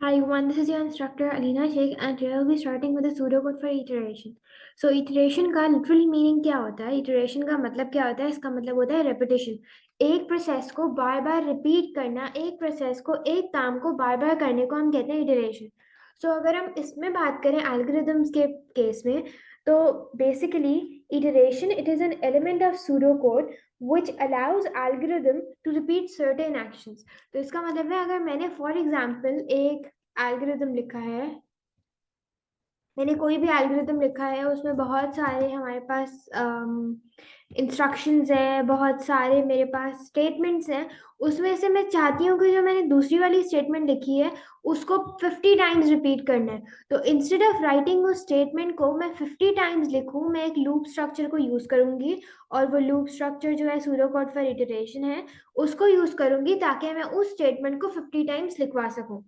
Hi everyone, this is your instructor Alina Sheikh and today I'll be starting with a pseudocode for iteration. So iteration का literal meaning क्या होता है? Iteration का मतलब क्या होता है? इसका मतलब होता है repetition. एक प्रोसेस को बार बार रिपीट करना, एक प्रोसेस को एक काम को बार बार करने को हम कहते हैं iteration. So अगर हम इसमें बात करें algorithms के केस में, तो basically iteration it is an element of pseudocode which allows algorithm to repeat certain actions. तो इसका मतलब है अगर मैंने फॉर एग्जाम्पल एक एल्गोरिथम लिखा है, मैंने कोई भी एल्गोरिथम लिखा है, उसमें बहुत सारे हमारे पास इंस्ट्रक्शंस हैं, बहुत सारे मेरे पास स्टेटमेंट्स हैं, उसमें से मैं चाहती हूँ कि जो मैंने दूसरी वाली स्टेटमेंट लिखी है उसको 50 टाइम्स रिपीट करना है। तो इंस्टेड ऑफ राइटिंग उस स्टेटमेंट को मैं 50 टाइम्स लिखूँ, मैं एक लूप स्ट्रक्चर को यूज़ करूँगी और वो लूप स्ट्रक्चर जो है सूडोकोड फॉर इटरेशन है उसको यूज़ करूँगी ताकि मैं उस स्टेटमेंट को 50 टाइम्स लिखवा सकूँ।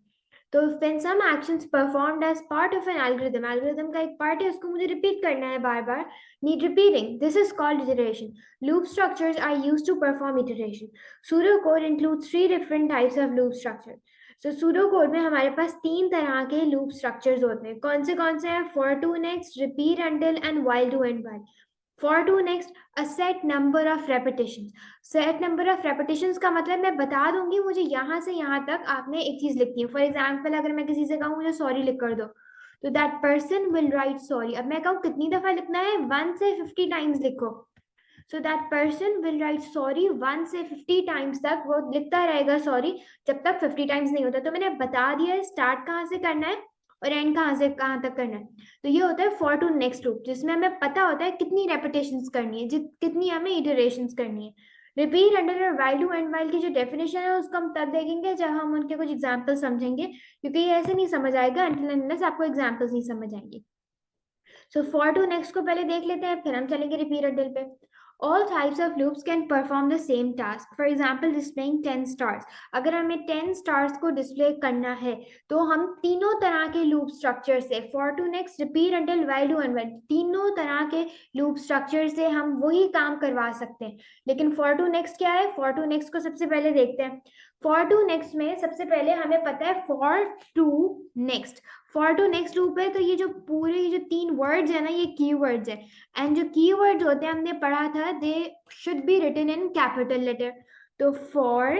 तो when some actions performed as part of an algorithm का एक part है उसको मुझे repeat करना है बार बार, need repeating. This is called iteration. Loop structures are used to perform iteration. Pseudocode includes 3 different types of loop structure. So pseudocode में हमारे पास 3 तरह के loop structures होते हैं. कौन से हैं? For to next, repeat until and while to end while. For to next, a set number of repetitions. Set number of repetitions का मतलब मैं बता दूंगी मुझे यहाँ से यहाँ तक आपने एक चीज लिखनी है। फॉर एग्जाम्पल अगर मैं किसी से कहूँ मुझे सॉरी लिख कर दो, तो that person will write sorry. अब मैं कहूँ कितनी दफा लिखना है, 1 से 50 टाइम्स लिखो। So that person will write sorry 1 से 50 टाइम्स तक वो लिखता रहेगा सॉरी जब तक 50 टाइम्स नहीं होता। तो मैंने बता दिया स्टार्ट कहाँ से करना है और एंड कहाँ से कहाँ तक करना है। तो ये होता है फॉर टू नेक्स्ट लूप, जिसमें हमें पता होता है कितनी रेपिटेशंस करनी है, कितनी हमें इटरेशंस करनी है। रिपीट अंडर और वाइल टू एंड वाइल की जो डेफिनेशन है उसको हम तब देखेंगे जब हम उनके कुछ एग्जांपल समझेंगे, क्योंकि ये ऐसे नहीं समझ आएगा अनटिल अनलेस आपको एग्जांपल्स नहीं समझ आएंगे। सो फॉर टू नेक्स्ट को पहले देख लेते हैं, फिर हम चलेंगे रिपीट अंटिल पे। All types of loops can perform the same task. For example, displaying 10 stars. अगर हमें 10 stars को display करना है तो हम तीनों तरह के loop structure से for to next, repeat until, while to and when, तीनों तरह के loop structure से हम वही काम करवा सकते हैं। लेकिन for to next क्या है? for to next को सबसे पहले देखते हैं। for to next में सबसे पहले हमें पता है for to next। for to next loop है तो ये जो पूरे ये जो 3 वर्ड्स है ना, ये की वर्ड्स है। एंड जो कीवर्ड्स होते हैं हमने पढ़ा था, they should be written in capital letter. तो फॉर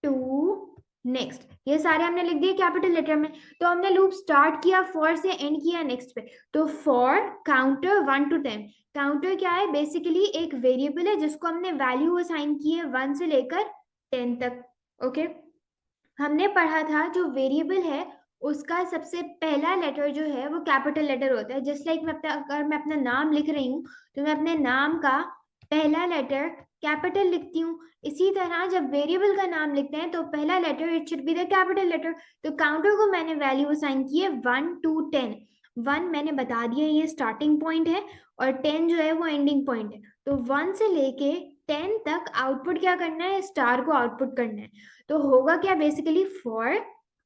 टू नेक्स्ट ये सारे हमने लिख दिए कैपिटल लेटर में। तो हमने लूप स्टार्ट किया फॉर से, एंड किया नेक्स्ट पे। तो फॉर काउंटर 1 to 10। काउंटर क्या है? बेसिकली एक वेरिएबल है जिसको हमने वैल्यू असाइन की है 1 से लेकर 10 तक। ओके, हमने पढ़ा था जो वेरिएबल है उसका सबसे पहला लेटर जो है वो कैपिटल लेटर होता है। जस्ट लाइक मैं अगर मैं अपना नाम लिख रही हूँ तो मैं अपने नाम का पहला लेटर कैपिटल लिखती हूँ। इसी तरह जब वेरिएबल का नाम लिखते हैं तो पहला letter it should be the capital letter. तो काउंटर को मैंने वैल्यू असाइन की है 1 to 10। 1 मैंने बता दिया ये स्टार्टिंग पॉइंट है और 10 जो है वो एंडिंग पॉइंट है। तो 1 से लेके 10 तक आउटपुट क्या करना है? स्टार को आउटपुट करना है। तो होगा क्या? बेसिकली फॉर,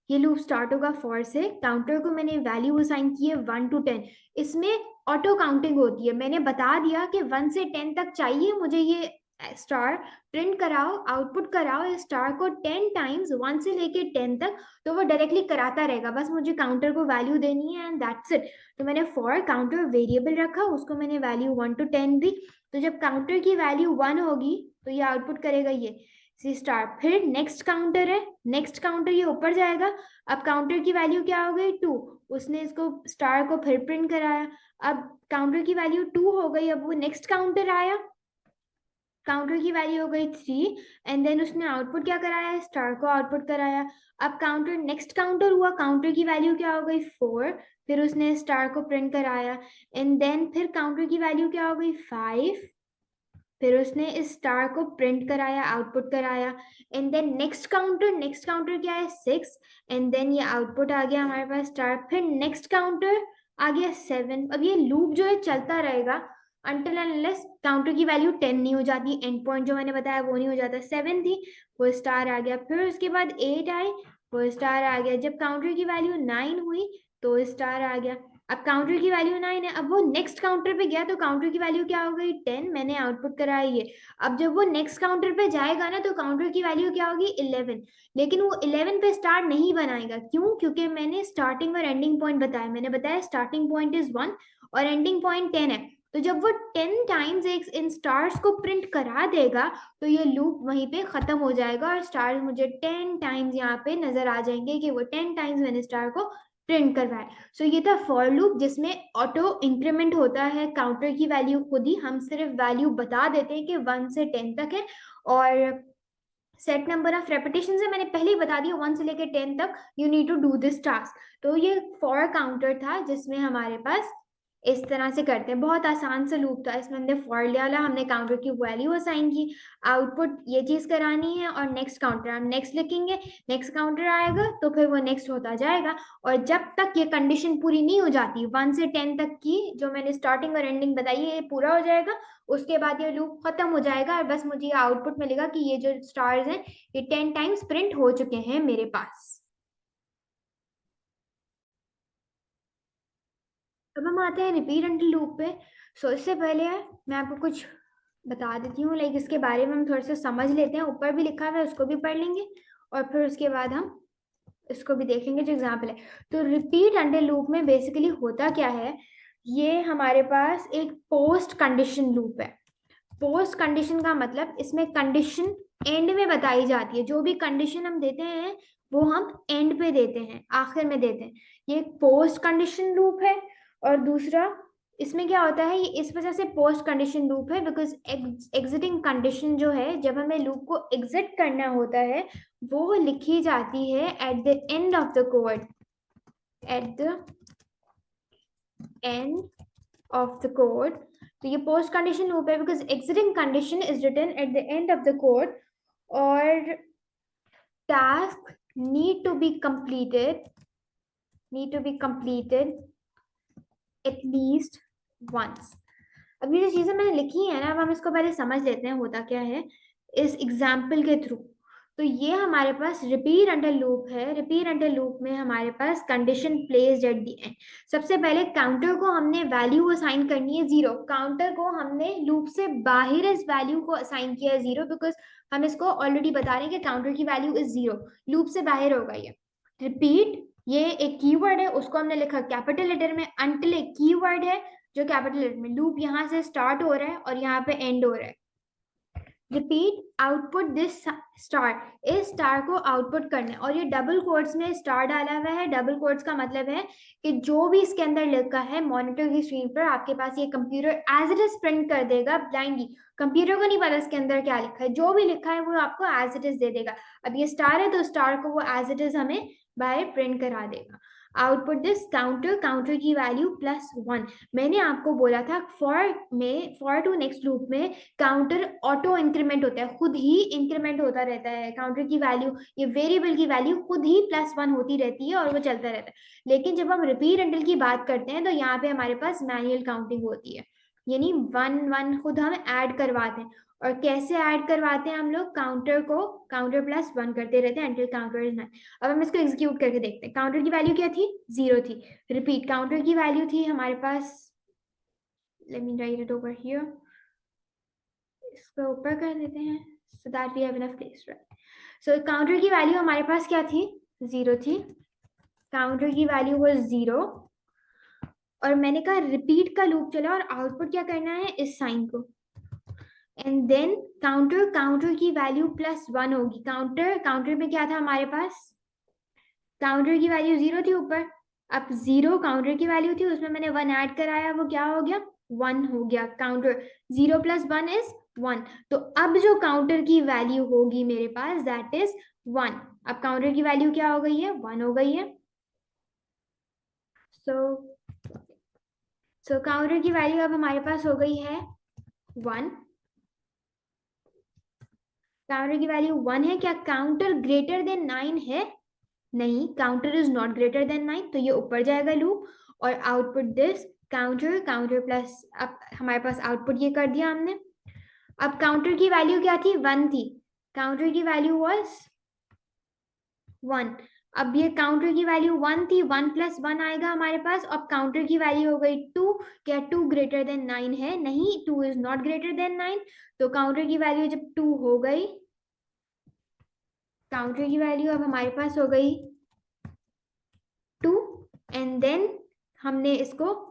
ये लूप स्टार्ट होगा फॉर से, काउंटर को मैंने वैल्यू असाइन की है 1 to 10। इसमें ऑटो काउंटिंग होती है। मैंने बता दिया कि 1 से 10 तक चाहिए मुझे ये स्टार, प्रिंट कराओ, आउटपुट कराओ इस स्टार को 10 टाइम्स 1 से लेके 10 तक। तो वो डायरेक्टली कराता रहेगा, बस मुझे काउंटर को वैल्यू देनी है एंड दैट्स इट। तो मैंने फॉर काउंटर वेरिएबल रखा, उसको मैंने वैल्यू 1 to 10 दी। तो जब काउंटर की वैल्यू 1 होगी तो ये आउटपुट करेगा ये सी स्टार। फिर नेक्स्ट काउंटर है, नेक्स्ट काउंटर ये ऊपर जाएगा। अब काउंटर की वैल्यू क्या हो गई? 2। उसने इसको स्टार को फिर प्रिंट कराया। अब काउंटर की वैल्यू 2 हो गई। अब वो नेक्स्ट काउंटर आया, काउंटर की वैल्यू हो गई 3 एंड देन उसने आउटपुट क्या कराया? स्टार को आउटपुट कराया। अब काउंटर नेक्स्ट काउंटर हुआ, काउंटर की वैल्यू क्या हो गई? 4। फिर उसने स्टार को प्रिंट कराया एंड देन फिर काउंटर की वैल्यू क्या हो गई? 5। फिर उसने इस स्टार को प्रिंट कराया, आउटपुट कराया एंड देन नेक्स्ट काउंटर क्या है? 6 एंड देन ये आउटपुट आ गया हमारे पास स्टार। फिर नेक्स्ट काउंटर आ गया 7। अब ये लूप जो है चलता रहेगा until unless काउंटर की वैल्यू 10 नहीं हो जाती, एंड पॉइंट जो मैंने बताया वो नहीं हो जाता। 7 थी, वो स्टार आ गया। फिर उसके बाद 8 आए, वो स्टार आ गया। जब काउंटर की वैल्यू 9 हुई तो स्टार आ गया। अब काउंटर की वैल्यू 9 है, अब वो नेक्स्ट काउंटर पे गया तो काउंटर की वैल्यू क्या हो गई 10, मैंने आउटपुट कराया ये। अब जब वो नेक्स्ट काउंटर पे जाएगा ना तो काउंटर की वैल्यू क्या होगी 11, लेकिन वो 11 पे स्टार नहीं बनाएगा, क्यों? क्योंकि मैंने स्टार्टिंग और एंडिंग पॉइंट बताया, मैंने बताया स्टार्टिंग पॉइंट इज 1 और एंडिंग पॉइंट 10 है। तो जब वो 10 टाइम्स एक इन स्टार्स को प्रिंट करा देगा तो ये लूप वहीं पे खत्म हो जाएगा और स्टार्स मुझे 10 टाइम्स यहाँ पे नजर आ जाएंगे कि वो 10 टाइम्स मैंने स्टार को प्रिंट करवाए। सो ये था फॉर लूप जिसमें ऑटो इंक्रीमेंट होता है काउंटर की वैल्यू खुद ही, हम सिर्फ वैल्यू बता देते हैं कि 1 से 10 तक है। और सेट नंबर ऑफ रेपिटेशन है, मैंने पहले ही बता दिया 1 से लेकर 10 तक you need to do this task. तो ये फॉर काउंटर था जिसमें हमारे पास इस तरह से करते हैं, बहुत आसान सा लूप था। इसमें हमने फॉर लिया, हमने काउंटर की वैल्यू असाइन की, आउटपुट ये चीज करानी है और नेक्स्ट काउंटर हम नेक्स्ट लिखेंगे, नेक्स्ट काउंटर आएगा तो फिर वो नेक्स्ट होता जाएगा। और जब तक ये कंडीशन पूरी नहीं हो जाती 1 से 10 तक की जो मैंने स्टार्टिंग और एंडिंग बताई है ये पूरा हो जाएगा, उसके बाद ये लूप खत्म हो जाएगा और बस मुझे ये आउटपुट मिलेगा कि ये जो स्टार्स हैं ये 10 टाइम्स प्रिंट हो चुके हैं मेरे पास। अब हम आते हैं रिपीट अंटिल लूप पे। सो इससे पहले मैं आपको कुछ बता देती हूँ, लाइक इसके बारे में हम थोड़ा सा समझ लेते हैं, ऊपर भी लिखा हुआ है उसको भी पढ़ लेंगे और फिर उसके बाद हम इसको भी देखेंगे जो एग्जाम्पल है। तो रिपीट अंटिल लूप में बेसिकली होता क्या है, ये हमारे पास एक पोस्ट कंडीशन लूप है। पोस्ट कंडीशन का मतलब इसमें कंडीशन एंड में बताई जाती है, जो भी कंडीशन हम देते हैं वो हम एंड पे देते हैं, आखिर में देते हैं। ये एक पोस्ट कंडीशन लूप है। और दूसरा इसमें क्या होता है, ये इस वजह से पोस्ट कंडीशन लूप है बिकॉज एग्जिटिंग कंडीशन जो है जब हमें लूप को एग्जिट करना होता है वो लिखी जाती है eight the end of the code, eight the and of the code. तो ये post condition loop है because exiting condition is written at the end of the code और task need to be completed at least once. अब ये जो चीजें मैंने लिखी है ना, अब हम इसको पहले समझ लेते हैं होता क्या है इस एग्जाम्पल के थ्रू। तो ये हमारे पास रिपीट अंटिल लूप है। रिपीट अंटिल लूप में हमारे पास condition placed at the end. सबसे पहले काउंटर को हमने वैल्यू असाइन करनी है 0। काउंटर को हमने लूप से बाहर इस वैल्यू को असाइन किया है 0 बिकॉज हम इसको ऑलरेडी बता रहे हैं कि काउंटर की वैल्यू इज 0, लूप से बाहर होगा ये। रिपीट ये एक कीवर्ड है, उसको हमने लिखा कैपिटल लेटर में। अंटिल एक कीवर्ड है जो कैपिटल लेटर में, लूप यहाँ से स्टार्ट हो रहा है और यहाँ पे एंड हो रहा है। रिपीट आउटपुट दिस स्टार, इस स्टार को आउटपुट करना है और ये डबल कोट्स में स्टार डाला हुआ है। डबल कोट्स का मतलब है कि जो भी इसके अंदर लिखा है मॉनिटर की स्क्रीन पर आपके पास ये computer as it is print कर देगा ब्लाइंडली। कंप्यूटर को नहीं पता इसके अंदर क्या लिखा है, जो भी लिखा है वो आपको एज इट इज दे देगा। अब ये स्टार है तो स्टार को वो एज इट इज हमें बाहर प्रिंट करा देगा। आउटपुट दिस काउंटर, काउंटर की वैल्यू +1। मैंने आपको बोला था फॉर टू नेक्स्ट लूप में काउंटर ऑटो इंक्रीमेंट होता है, खुद ही इंक्रीमेंट होता रहता है। काउंटर की वैल्यू, ये वेरिएबल की वैल्यू खुद ही +1 होती रहती है और वो चलता रहता है। लेकिन जब हम रिपीट अंटिल की बात करते हैं तो यहाँ पे हमारे पास मैनुअल काउंटिंग होती है, यानी 1 खुद हम ऐड करवाते हैं। और कैसे ऐड करवाते हैं हम लोग, काउंटर को काउंटर +1 करते रहते हैं अंटिल काउंटर इज 9। अब हम इसको एग्जीक्यूट करके देखते हैं। काउंटर की वैल्यू क्या थी 0 थी। रिपीट काउंटर की वैल्यू थी हमारे पास, let me write it over here, इसको ऊपर कर देते हैं so that we have enough place, right? So counter की वैल्यू हमारे पास क्या थी 0 थी। काउंटर की वैल्यू वो 0 और मैंने कहा रिपीट का लूप चला और आउटपुट क्या करना है इस साइन को, एंड देन काउंटर की वैल्यू +1 होगी। काउंटर में क्या था हमारे पास, काउंटर की वैल्यू 0 थी ऊपर। अब 0 काउंटर की वैल्यू थी, उसमें मैंने 1 ऐड कराया, वो क्या हो गया 1 हो गया। Counter 0 + 1 is 1। तो अब जो काउंटर की वैल्यू होगी मेरे पास दैट इज 1। अब काउंटर की वैल्यू क्या हो गई है 1 हो गई है। सो काउंटर की वैल्यू अब हमारे पास हो गई है 1। काउंटर की वैल्यू 1 है। क्या काउंटर ग्रेटर देन 9 है? नहीं, counter is not greater than 9, तो ये ऊपर जाएगा लूप। और आउटपुट दिस काउंटर प्लस, अब हमारे पास आउटपुट ये कर दिया हमने। अब काउंटर की वैल्यू क्या थी 1 थी, काउंटर की वैल्यू वाज 1। अब ये काउंटर की वैल्यू 1 थी, 1 + 1 आएगा हमारे पास। अब काउंटर की वैल्यू हो गई 2। क्या 2 ग्रेटर देन 9 है? नहीं, 2 इज नॉट ग्रेटर देन 9। तो काउंटर की वैल्यू जब 2 हो गई, काउंटर की वैल्यू अब हमारे पास हो गई 2, एंड देन हमने इसको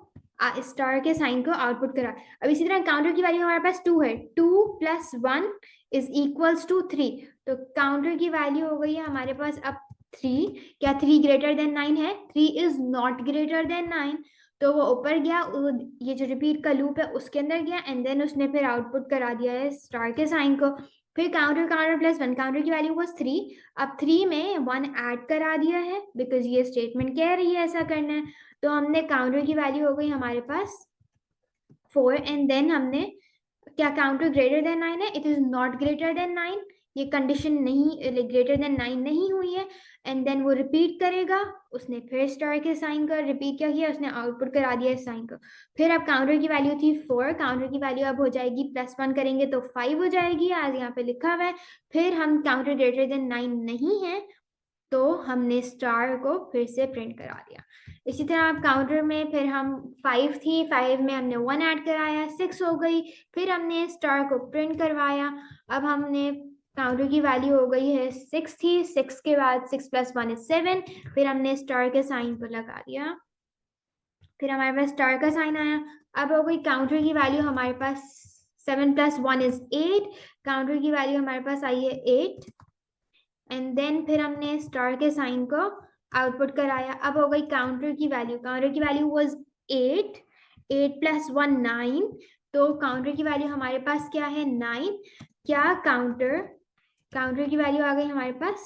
स्टार के साइन को आउटपुट करा। अब इसी तरह काउंटर की वैल्यू हमारे पास 2 है, 2 + 1 इज इक्वल्स टू 3। तो काउंटर की वैल्यू हो गई है हमारे पास अब 3। क्या 3 ग्रेटर देन 9 है? 3 इज नॉट ग्रेटर देन 9। तो वो ऊपर गया, ये जो रिपीट का लूप है उसके अंदर गया, एंड देन उसने फिर आउटपुट करा दिया है स्टार के साइन को। फिर काउंटर काउंटर प्लस 1, काउंटर की वैल्यू वाज 3। अब 3 में 1 ऐड करा दिया है बिकॉज ये स्टेटमेंट कह रही है ऐसा करना है। तो हमने काउंटर की वैल्यू हो गई हमारे पास 4, एंड देन हमने क्या काउंटर ग्रेटर देन 9 है? It is not greater than 9। ये कंडीशन नहीं, ग्रेटर देन 9 नहीं हुई है। एंड देन वो रिपीट करेगा, उसने फिर स्टार के साइन का रिपीट क्या किया, उसने आउटपुट करा दिया इस साइन को। फिर अब काउंटर की वैल्यू थी 4, काउंटर की वैल्यू अब हो जाएगी +1 करेंगे तो 5 हो जाएगी, आज यहाँ पे लिखा हुआ है। फिर हम काउंटर ग्रेटर देन 9 नहीं है, तो हमने स्टार को फिर से प्रिंट करा दिया। इसी तरह आप काउंटर में फिर हम 5 थी, 5 में हमने 1 ऐड कराया, 6 हो गई। फिर हमने स्टार को प्रिंट करवाया। अब हमने काउंटर की वैल्यू हो गई है 6 थी, 6 के बाद 6 + 1 इज 7। फिर हमने स्टार के साइन को लगा दिया, फिर हमारे पास स्टार का साइन आया। अब हो गई काउंटर की वैल्यू हमारे पास 7 + 1 इज 8। काउंटर की वैल्यू हमारे पास आई है 8, एंड देन फिर हमने स्टार के साइन को आउटपुट कराया। अब हो गई काउंटर की वैल्यू, काउंटर की वैल्यू वाज 8, 8 + 1 9। तो काउंटर की वैल्यू हमारे पास क्या है? 9। क्या काउंटर काउंटर की वैल्यू आ गई हमारे पास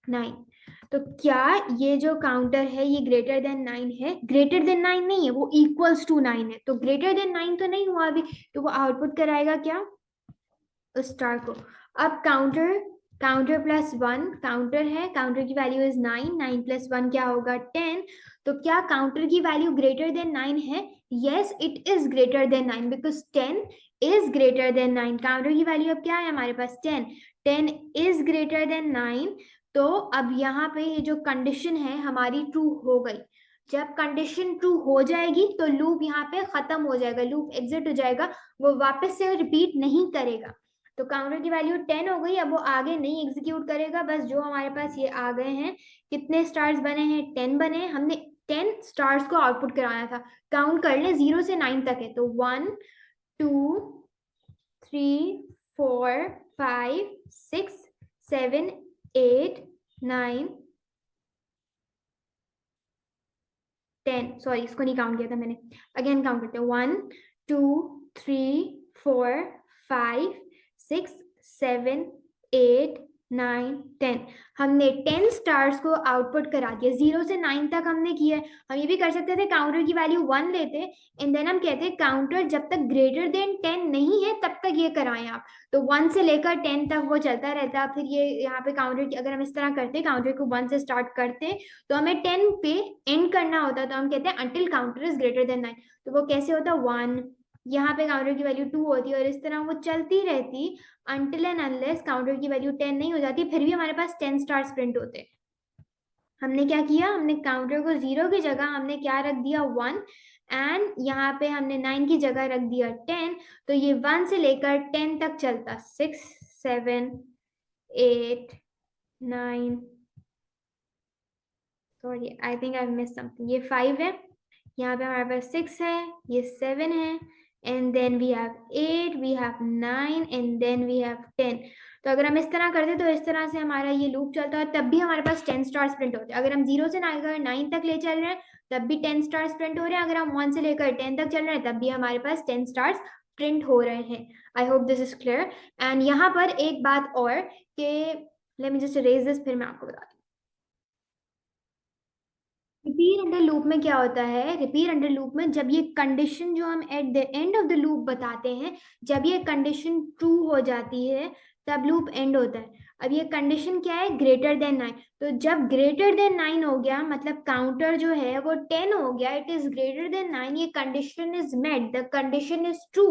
9। तो क्या ये जो काउंटर है ये ग्रेटर देन 9 है? ग्रेटर देन 9 नहीं है, वो इक्वल्स टू 9 है। तो ग्रेटर देन 9 तो नहीं हुआ अभी, तो वो आउटपुट कराएगा क्या? स्टार को। अब काउंटर काउंटर +1 काउंटर है, काउंटर की वैल्यू इज 9, 9 + 1 क्या होगा? 10। तो क्या काउंटर की वैल्यू ग्रेटर देन 9 है? Yes, it is greater than 9 because 10 is greater than 9। Counter की वैल्यू अब क्या है हमारे पास? 10। 10 इज ग्रेटर देन 9। तो अब यहाँ पे ये जो कंडीशन है हमारी ट्रू हो गई। जब कंडीशन ट्रू हो जाएगी तो लूप यहाँ पे खत्म हो जाएगा, लूप एग्जिट हो जाएगा, वो वापस से रिपीट नहीं करेगा। तो काउंटर की वैल्यू 10 हो गई, अब वो आगे नहीं एग्जीक्यूट करेगा। बस जो हमारे पास ये आ गए हैं, कितने स्टार्स बने हैं? 10 बने हैं। हमने 10 स्टार्स को आउटपुट कराना था। काउंट कर ले, 0 से 9 तक है, तो 1 2 3 4 5 6 7 8 9 10। सॉरी, इसको नहीं काउंट किया था मैंने, अगेन काउंट करते हैं। 1 2 3 4 5 6 7 8 9 10। हमने 10 स्टार्स को आउटपुट करा दिया, 0 से 9 तक हमने किया है। हम ये भी कर सकते थे, काउंटर की वैल्यू 1 लेते एंड देन हम कहते काउंटर जब तक ग्रेटर देन 10 नहीं है तब तक ये कराएं आप। तो 1 से लेकर 10 तक वो चलता रहता। फिर ये यहाँ पे काउंटर की अगर हम इस तरह करते, काउंटर को 1 से स्टार्ट करते तो हमें 10 पे एंड करना होता, तो हम कहते हैं until counter is greater than 9। तो वो कैसे होता? 1, यहाँ पे काउंटर की वैल्यू 2 होती है, और इस तरह वो चलती रहती अंटिल एंड अनलेस काउंटर की वैल्यू 10 नहीं हो जाती। फिर भी हमारे पास 10 स्टार्स प्रिंट होते। हमने क्या किया? हमने काउंटर को 0 की जगह हमने क्या रख दिया? 1, एंड यहाँ पे हमने 9 की जगह रख दिया 10। तो ये 1 से लेकर 10 तक चलता, 6 7 8 9, sorry I think I miss something, ये 5 है, यहाँ पे हमारे पास 6 है, ये 7 है, and then we have 8, we have 9, and then we have 10। तो अगर हम इस तरह करते तो इस तरह से हमारा ये लूप चलता है, तब भी हमारे पास 10 स्टार्स प्रिंट होते हैं। अगर हम 0 से 9 तक ले चल रहे हैं तब भी 10 स्टार्स प्रिंट हो रहे हैं। अगर हम 1 से लेकर 10 तक चल रहे हैं तब भी हमारे पास 10 स्टार्स प्रिंट हो रहे हैं। I hope this is clear. And यहाँ पर एक बात और कि let me just raise this, फिर मैं आपको बता दूँ। रिपीट अंडर लूप में क्या होता है? रिपीट अंडर लूप में जब ये कंडीशन जो हम eight the end of the loop बताते हैं, जब ये कंडीशन ट्रू हो जाती है तब लूप एंड होता है। अब ये कंडीशन क्या है, ग्रेटर देन 9। तो जब ग्रेटर देन 9 हो गया, मतलब काउंटर जो है वो 10 हो गया, इट इज ग्रेटर देन 9, ये condition is met, the condition is true,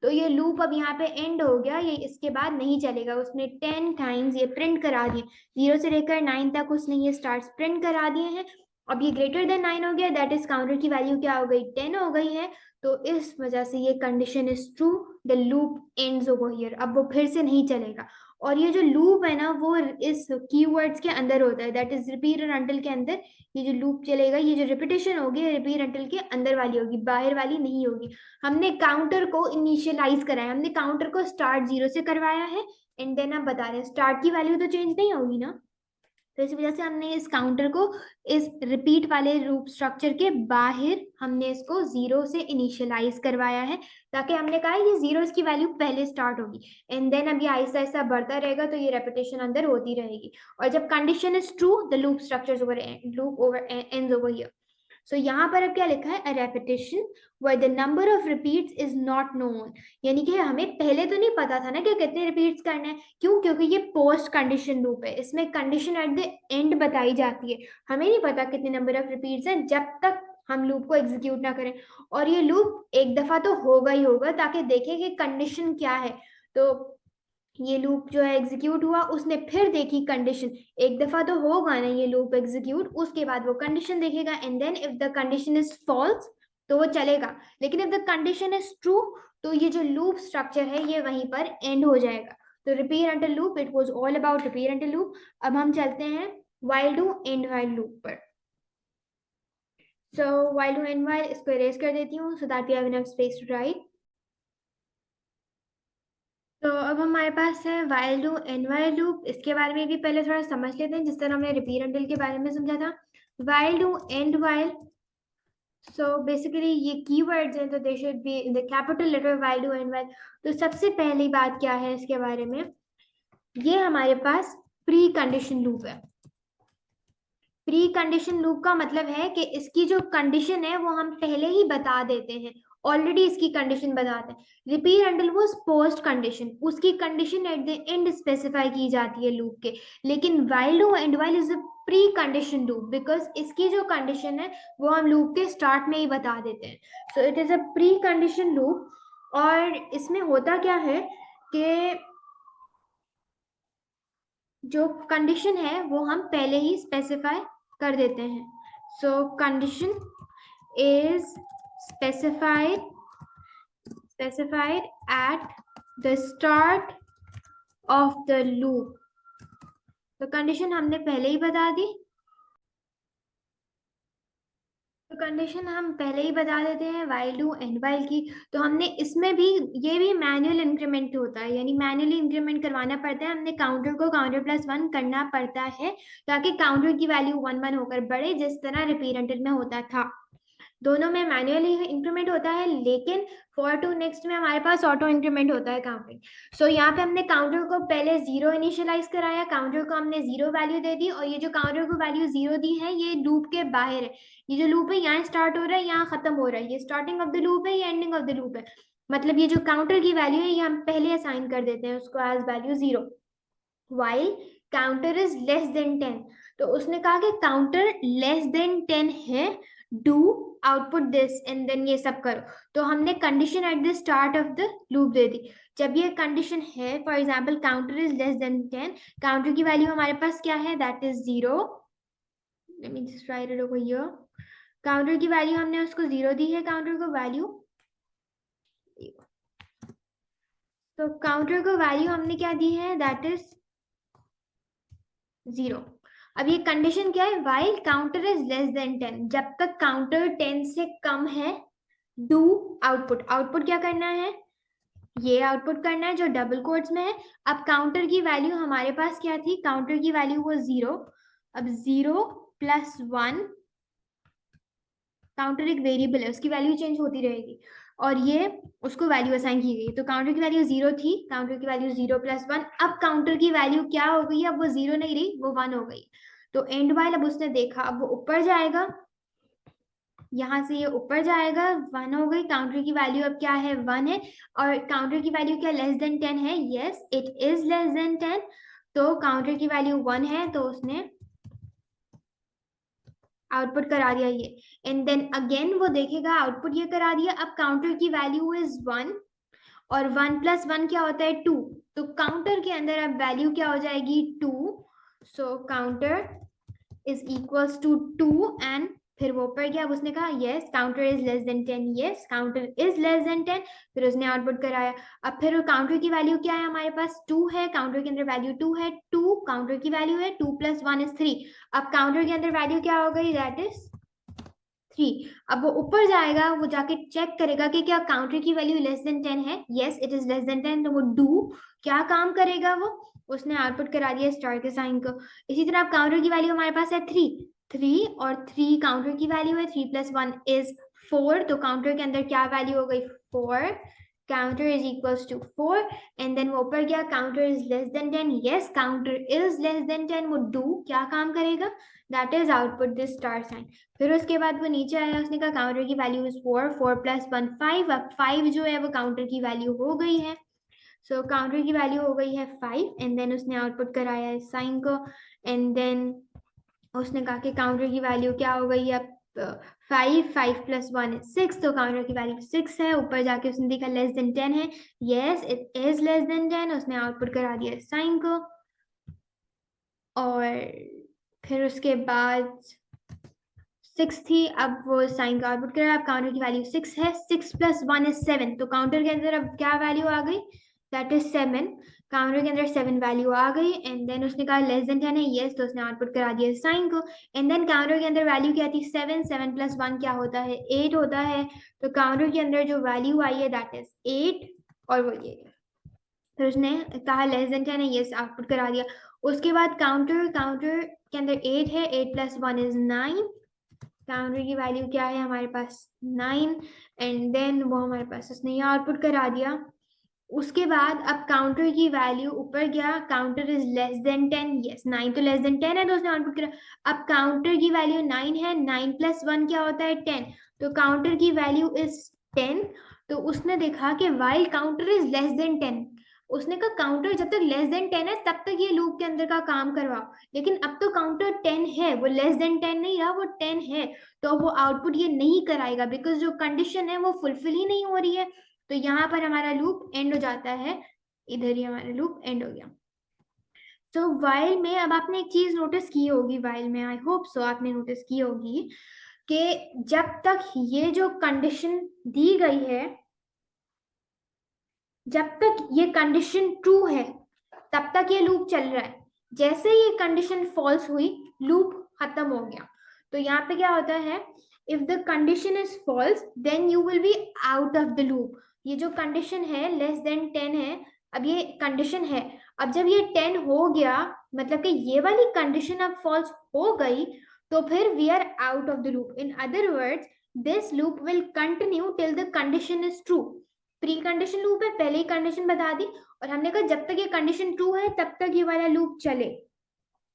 तो ये लूप अब यहाँ पे एंड हो गया, ये इसके बाद नहीं चलेगा। उसने 10 टाइम्स ये प्रिंट करा दिए, 0 से लेकर 9 तक उसने ये स्टार्ट प्रिंट करा दिए हैं। अब ये ग्रेटर देन 9 हो गया, दैट इज काउंटर की वैल्यू क्या हो गई, 10 हो गई है, तो इस वजह से ये condition is true, the loop ends over here, अब वो फिर से नहीं चलेगा। और ये जो लूप है ना वो इस कीवर्ड्स के अंदर होता है, दैट इज रिपीट और अंटिल के अंदर ये जो लूप चलेगा, ये जो रिपीटेशन होगी रिपीट अंटिल के अंदर वाली होगी, बाहर वाली नहीं होगी। हमने काउंटर को इनिशियलाइज कराया, हमने काउंटर को स्टार्ट 0 से करवाया है, एंड देन आप बता रहे हैं स्टार्ट की वैल्यू तो चेंज नहीं होगी ना, तो इस वजह से हमने इस काउंटर को इस रिपीट वाले लूप स्ट्रक्चर के बाहर हमने इसको 0 से इनिशियलाइज करवाया है, ताकि हमने कहा ये 0 इसकी वैल्यू पहले स्टार्ट होगी, एंड देन अब ये आहिस्ता आहिस्ता बढ़ता रहेगा, तो ये रेपिटेशन अंदर होती रहेगी। और जब condition is true, the loop structure over loop over ends over here. So यहाँ पर अब क्या लिखा है, a repetition where the number of repeats is not known, यानी कि हमें पहले तो नहीं पता था ना कि कितने रिपीट्स करने हैं, क्यों, क्योंकि ये पोस्ट कंडीशन लूप है, इसमें कंडीशन एट द एंड बताई जाती है, हमें नहीं पता कितने नंबर ऑफ रिपीट्स हैं जब तक हम लूप को एग्जीक्यूट ना करें। और ये लूप एक दफा तो होगा ही होगा, ताकि देखें कि कंडीशन क्या है। तो ये लूप जो है एग्जीक्यूट हुआ, उसने फिर देखी कंडीशन, एक दफा तो होगा ना ये लूप एग्जीक्यूट, उसके बाद वो कंडीशन देखेगा, and then if the condition is false तो वो चलेगा, लेकिन if the condition is true तो ये जो लूप स्ट्रक्चर है ये वहीं पर एंड हो जाएगा। तो repeat until loop, it was all about repeat until loop. अब हम चलते हैं while do and while loop पर। So while do and while, इसको इरेज कर देती हूँ so that we have enough space to write. तो अब हमारे पास है while do and while loop, इसके बारे में भी पहले थोड़ा समझ लेते हैं, जिस तरह हमने रिपीट अंटिल के बारे में समझा था। while do and while, so basically ये keywords हैं, तो they should be in the capital letter, while do and while। तो सबसे पहली बात क्या है इसके बारे में, ये हमारे पास प्री कंडीशन लूप है। प्री कंडीशन लूप का मतलब है कि इसकी जो कंडीशन है वो हम पहले ही बता देते हैं, ऑलरेडी इसकी कंडीशन बताते हैं। रिपीट अंटिल वो पोस्ट कंडीशन, उसकी condition at the and specify की जाती है लूप के, लेकिन while do and while is a pre condition loop, because इसकी जो कंडीशन है वो हम लूप के स्टार्ट में ही बता देते हैं। So it is a pre condition loop. और इसमें होता क्या है कि जो कंडीशन है वो हम पहले ही स्पेसिफाई कर देते हैं। सो condition is specified eight the start of the loop. तो कंडीशन हमने पहले ही बता दी, तो कंडीशन हम पहले ही बता देते हैं while do and while की। तो हमने इसमें भी, ये भी मैनुअल इंक्रीमेंट होता है, यानी मैनुअली इंक्रीमेंट करवाना पड़ता है, हमने काउंटर को काउंटर प्लस 1 करना पड़ता है, ताकि काउंटर की वैल्यू 1 1 होकर बढ़े, जिस तरह रिपीट अंटिल में होता था। दोनों में मैनुअली इंक्रीमेंट होता है, लेकिन फॉर टू नेक्स्ट में हमारे पास ऑटो इंक्रीमेंट होता है काउंटिंग। सो यहाँ पे हमने काउंटर को पहले 0 इनिशियलाइज कराया, काउंटर को हमने 0 वैल्यू दे दी, और ये जो काउंटर को वैल्यू 0 दी है ये लूप के बाहर है। ये जो लूप है यहाँ स्टार्ट हो रहा है, यहाँ खत्म हो रहा है, ये स्टार्टिंग ऑफ द लूप है, ये एंडिंग ऑफ द लूप है। मतलब ये जो काउंटर की वैल्यू है ये हम पहले असाइन कर देते हैं उसको as value 0, while counter is less than 10। तो उसने कहा कि काउंटर लेस देन 10 है, do output this and then ये सब करो। तो हमने condition at the start of the loop दे दी। जब ये कंडीशन है, for example counter is less than 10, counter की वैल्यू हमारे पास क्या है, that is 0। Let me just write it over here. Counter की वैल्यू हमने उसको 0 दी है, काउंटर को वैल्यू, तो काउंटर को वैल्यू हमने क्या दी है, दैट इज 0। अब ये कंडीशन क्या है, while counter is less than 10, जब तक काउंटर 10 से कम है, डू आउटपुट, आउटपुट क्या करना है, ये आउटपुट करना है जो डबल कोट्स में है। अब काउंटर की वैल्यू हमारे पास क्या थी, काउंटर की वैल्यू वो 0। अब 0 प्लस 1, काउंटर एक वेरिएबल है, उसकी वैल्यू चेंज होती रहेगी, और ये उसको वैल्यू असाइन की गई। तो काउंटर की वैल्यू 0 थी, काउंटर की वैल्यू 0 प्लस 1, अब काउंटर की वैल्यू क्या हो गई, अब वो 0 नहीं रही, वो 1 हो गई। तो एंड वाइल अब उसने देखा, अब वो ऊपर जाएगा, यहाँ से ये ऊपर जाएगा, 1 हो गई, काउंटर की वैल्यू अब क्या है 1 है, और काउंटर की वैल्यू क्या लेस देन 10 है, yes it is less than 10, तो काउंटर की वैल्यू 1 है, तो उसने आउटपुट करा दिया ये, एंड देन अगेन वो देखेगा आउटपुट ये करा दिया, अब काउंटर की वैल्यू इज 1 और 1 + 1 क्या होता है 2, तो काउंटर के अंदर अब वैल्यू क्या हो जाएगी 2, so counter is equals to 2 and फिर वो ऊपर गया, अब उसने कहा yes counter is less than 10, yes counter is less than 10, फिर उसने आउटपुट कराया। अब फिर काउंटर की वैल्यू क्या है हमारे पास 2 है, काउंटर के अंदर वैल्यू 2 है, 2 काउंटर की वैल्यू है, 2 + 1 इज 3, अब काउंटर के अंदर वैल्यू क्या हो गई दैट इज 3। अब वो ऊपर जाएगा, वो जाके चेक करेगा कि क्या काउंटर की वैल्यू लेस देन 10 है, yes it is less than 10, तो वो डू क्या काम करेगा, वो उसने आउटपुट करा दिया स्टार के साइन को। इसी तरह अब काउंटर की वैल्यू हमारे पास है 3 और 3 काउंटर की वैल्यू है, 3 + 1 इज 4, तो काउंटर के अंदर क्या वैल्यू हो गई 4, counter is equals to 4, and then वो ऊपर गया counter is less than 10, yes counter is less than 10, वो डू क्या काम करेगा that is output this star sign. फिर उसके बाद वो नीचे आया, उसने कहा काउंटर की वैल्यू इज 4, 4 + 1 5, अब 5 जो है वो काउंटर की वैल्यू हो गई है, सो काउंटर की वैल्यू हो गई है 5, एंड देन उसने आउटपुट कराया है साइन को, एंड देन उसने कहा कि काउंटर की वैल्यू क्या हो गई है 5, 5 + 1 is 6, तो काउंटर की वैल्यू 6 है, ऊपर जाके उसने देखा लेस देन 10 है, yes it is less than 10, उसने आउटपुट करा दिया साइन को, और फिर उसके बाद 6 थी, अब वो साइन का आउटपुट कर रहा है, अब काउंटर की वैल्यू 6 है, 6 + 1 is 7, तो काउंटर के अंदर अब क्या वैल्यू आ गई दैट इज 7, काउंटर के अंदर 7 वैल्यू आ गई, एंड देन उसने कहा लेस देन 10 है, यस तो उसने आउटपुट करा दिया साइन को, एंड देन काउंटर के अंदर वैल्यू क्या थी 7, 7 + 1 क्या होता है 8 होता है, तो काउंटर के अंदर जो वैल्यू आई है दैट इज 8, और वो ये फिर उसने कहा लेस देन 10 है, यस आउटपुट करा दिया। उसके बाद काउंटर काउंटर के अंदर 8 है, 8 + 1 is 9, काउंटर की वैल्यू क्या है हमारे पास 9, एंड देन वो हमारे पास उसने ये आउटपुट करा दिया। उसके बाद अब काउंटर की वैल्यू ऊपर गया, counter is less than 10, yes 9 तो लेस देन 10 है, तो उसने आउटपुट करा। अब काउंटर की वैल्यू 9 है, 9 + 1 क्या होता है 10, तो काउंटर की वैल्यू इज 10, तो उसने देखा कि while counter is less than 10, उसने कहा काउंटर जब तक लेस देन 10 है तब तक ये लूप के अंदर का काम करवाओ, लेकिन अब तो काउंटर 10 है, वो लेस देन 10 नहीं रहा, वो 10 है, तो वो आउटपुट ये नहीं कराएगा, बिकॉज जो कंडीशन है वो फुलफिल ही नहीं हो रही है, तो यहाँ पर हमारा लूप एंड हो जाता है, इधर ही हमारा लूप एंड हो गया। तो वाइल में अब आपने एक चीज नोटिस की होगी, वाइल में आई होप सो आपने नोटिस की होगी कि जब तक ये जो कंडीशन दी गई है, जब तक ये कंडीशन ट्रू है तब तक ये लूप चल रहा है, जैसे ये कंडीशन फॉल्स हुई लूप खत्म हो गया। तो यहाँ पे क्या होता है, if the condition is false then you will be out of the loop. ये जो कंडीशन है लेस देन 10 है, अब ये कंडीशन है, अब जब ये 10 हो गया मतलब कि ये वाली कंडीशन अब फॉल्स हो गई, तो फिर we are out of the loop. In other words this loop will continue till the condition is true. Pre condition loop है, पहले ही कंडीशन बता दी, और हमने कहा जब तक ये कंडीशन ट्रू है तब तक ये वाला लूप चले,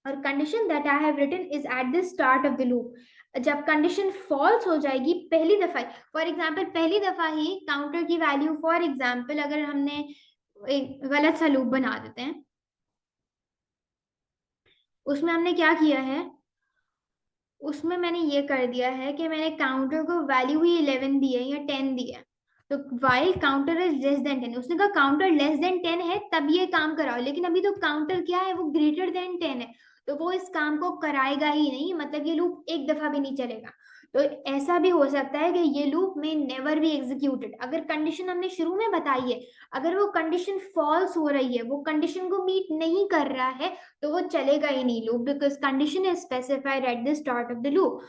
और condition that I have written is at the start of the loop. जब कंडीशन फॉल्स हो जाएगी पहली दफा, फॉर एग्जांपल पहली दफा ही काउंटर की वैल्यू, फॉर एग्जांपल अगर हमने एक गलत सा लूप बना देते हैं, उसमें हमने क्या किया है, उसमें मैंने ये कर दिया है कि मैंने काउंटर को वैल्यू ही 11 दी है या 10 दी है, तो while counter is less than 10, उसने कहा काउंटर लेस देन 10 है तब ये काम कराओ, लेकिन अभी तो काउंटर क्या है वो ग्रेटर देन 10 है, तो वो इस काम को कराएगा ही नहीं, मतलब ये लूप एक दफा भी नहीं चलेगा। तो ऐसा भी हो सकता है कि ये लूप में नेवर बी एग्जीक्यूटेड, अगर कंडीशन हमने शुरू में बताई है, अगर वो कंडीशन फॉल्स हो रही है, वो कंडीशन को मीट नहीं कर रहा है, तो वो चलेगा ही नहीं loop, because condition is specified eight the start of the loop.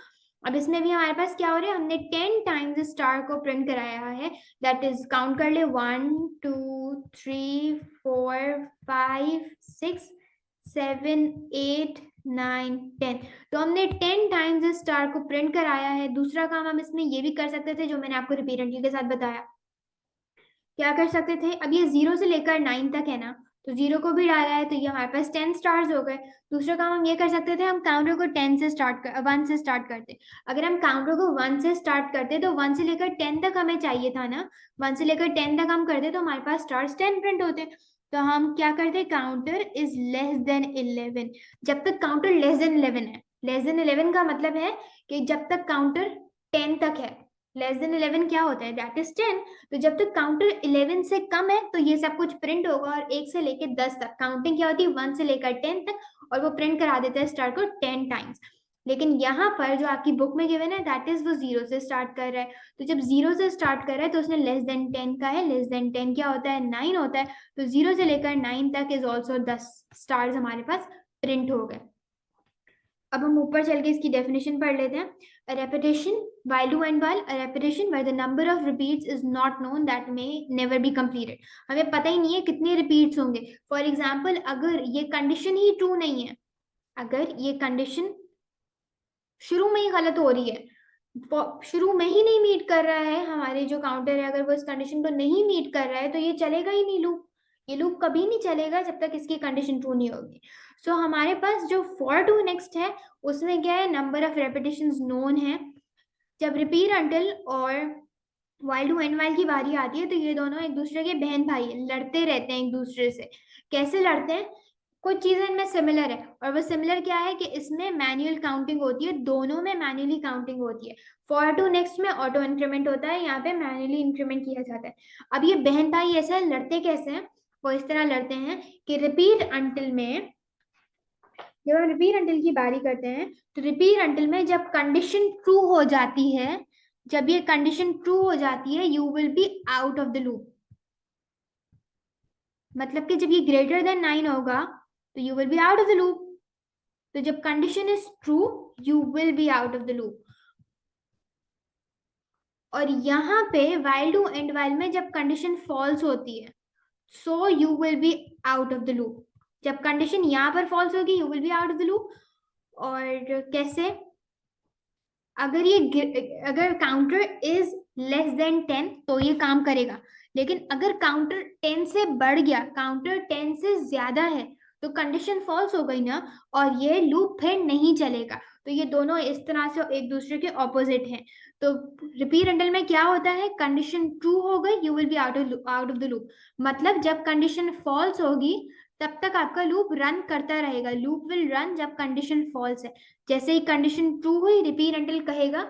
अब इसमें भी हमारे पास क्या हो रहा है, हमने 10 टाइम्स स्टार को प्रिंट कराया है, दैट इज काउंट कर ले 1 2 3 4 5 6 7 8 9 10, तो हमने 10 टाइम्स इस स्टार को प्रिंट कराया है। दूसरा काम हम इसमें ये भी कर सकते थे जो मैंने आपको रिपीटेंटली के साथ बताया, क्या कर सकते थे, अब ये 0 से लेकर 9 तक है ना, तो 0 को भी डाला है, तो ये हमारे पास 10 स्टार्स हो गए। दूसरा काम हम ये कर सकते थे, हम काउंटर को 1 से स्टार्ट करते। अगर हम काउंटर को 1 से स्टार्ट करते तो 1 से लेकर 10 तक हमें चाहिए था ना, 1 से लेकर 10 तक हम करते तो हमारे पास स्टार्स 10 प्रिंट होते। तो हम क्या करते, काउंटर इज लेस देन 11। जब तक काउंटर लेस देन 11 है, लेस देन 11 का मतलब है कि जब तक काउंटर 10 तक है। लेस देन 11 क्या होता है, दैट इज 10। तो जब तक काउंटर 11 से कम है तो ये सब कुछ प्रिंट होगा, और 1 से लेकर 10 तक काउंटिंग क्या होती है, 1 से लेकर 10 तक, और वो प्रिंट करा देता है स्टार को 10 टाइम्स। लेकिन यहाँ पर जो आपकी बुक में गिवन है दैट इज वो 0 से स्टार्ट कर रहा है। तो जब 0 से स्टार्ट कर रहा है तो उसने लेस देन 10 का है, लेस देन 10 क्या होता है, 9 होता है। तो 0 से लेकर 9 तक इज ऑल्सो 10 स्टार्स हमारे पास प्रिंट हो गए। अब हम ऊपर चल के इसकी डेफिनेशन पढ़ लेते हैं। A repetition, while do and while, a repetition where the number of repeats is not known that may never be completed. हमें पता ही नहीं है कितने रिपीट्स होंगे। फॉर एग्जाम्पल, अगर ये कंडीशन ही ट्रू नहीं है, अगर ये कंडीशन शुरू में ही गलत हो रही है, शुरू में ही नहीं मीट कर रहा है, हमारे जो काउंटर है अगर वो इस कंडीशन को नहीं मीट कर रहा है तो ये चलेगा ही नहीं लूप। ये लूप कभी नहीं चलेगा जब तक इसकी कंडीशन ट्रू नहीं होगी। सो हमारे पास जो फॉर टू नेक्स्ट है उसमें क्या है, नंबर ऑफ रेपिटेशंस नोन है। जब रिपीट अंटिल और वाइल टू एंड वाइल की बारी आती है तो ये दोनों एक दूसरे के बहन भाई हैं, लड़ते रहते हैं एक दूसरे से। कैसे लड़ते हैं, कुछ चीजें इनमें सिमिलर है, और वो सिमिलर क्या है कि इसमें मैनुअल काउंटिंग होती है, दोनों में मैनुअली काउंटिंग होती है। फॉर टू नेक्स्ट में ऑटो इंक्रीमेंट होता है, यहाँ पे मैनुअली इंक्रीमेंट किया जाता है। अब ये बहन भाई ऐसे लड़ते कैसे हैं, वो इस तरह लड़ते हैं कि रिपीट अंटिल में, जब हम रिपीट अंटिल की बारी करते हैं तो रिपीट अंटिल में जब कंडीशन ट्रू हो जाती है, जब ये कंडीशन ट्रू हो जाती है, you will be out of the loop. मतलब कि जब ये ग्रेटर देन 9 होगा तो you will be out of the loop. तो जब condition is true you will be out of the loop. और यहाँ पे while do एंड while में जब कंडीशन फॉल्स होती है, so you will be out of the loop. जब कंडीशन यहाँ पर फॉल्स होगी you will be out of the loop. और कैसे, अगर काउंटर इज लेस देन 10 तो ये काम करेगा, लेकिन अगर काउंटर 10 से बढ़ गया, काउंटर 10 से ज्यादा है, तो कंडीशन फॉल्स हो गई ना, और ये लूप फिर नहीं चलेगा। तो ये दोनों इस तरह से एक दूसरे के ऑपोजिट हैं। तो रिपीट अंटिल में क्या होता है, कंडीशन ट्रू हो गई you will be out of the loop. मतलब जब कंडीशन फॉल्स होगी तब तक आपका लूप रन करता रहेगा, लूप विल रन जब कंडीशन फॉल्स है। जैसे ही कंडीशन ट्रू हुई रिपीट अंटिल कहेगा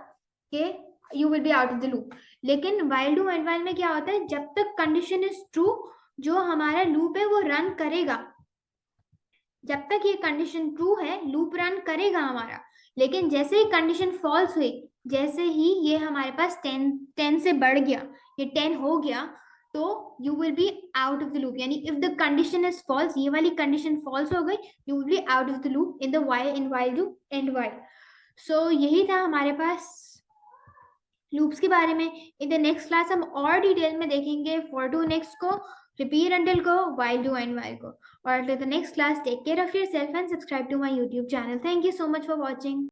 कि you will be out of the loop. लेकिन while do एंड while में क्या होता है, जब तक कंडीशन इज ट्रू जो हमारा लूप है वो रन करेगा। जब तक ये कंडीशन ट्रू है लूप रन करेगा हमारा। लेकिन जैसे ही कंडीशन फॉल्स हुई, जैसे ही ये हमारे पास 10 से बढ़ गया, ये 10 हो गया, तो you will be out of the loop. यानी if the condition is false, ये वाली कंडीशन फॉल्स हो गई, you will be out of the loop in the while do and while। सो यही था हमारे पास लूप्स के बारे में। इन द नेक्स्ट क्लास हम और डिटेल में देखेंगे फॉर टू नेक्स्ट को, रिपीट अंटिल को, while do एंड while को। और the next class, take care of yourself and subscribe to my YouTube channel. Thank you so much for watching.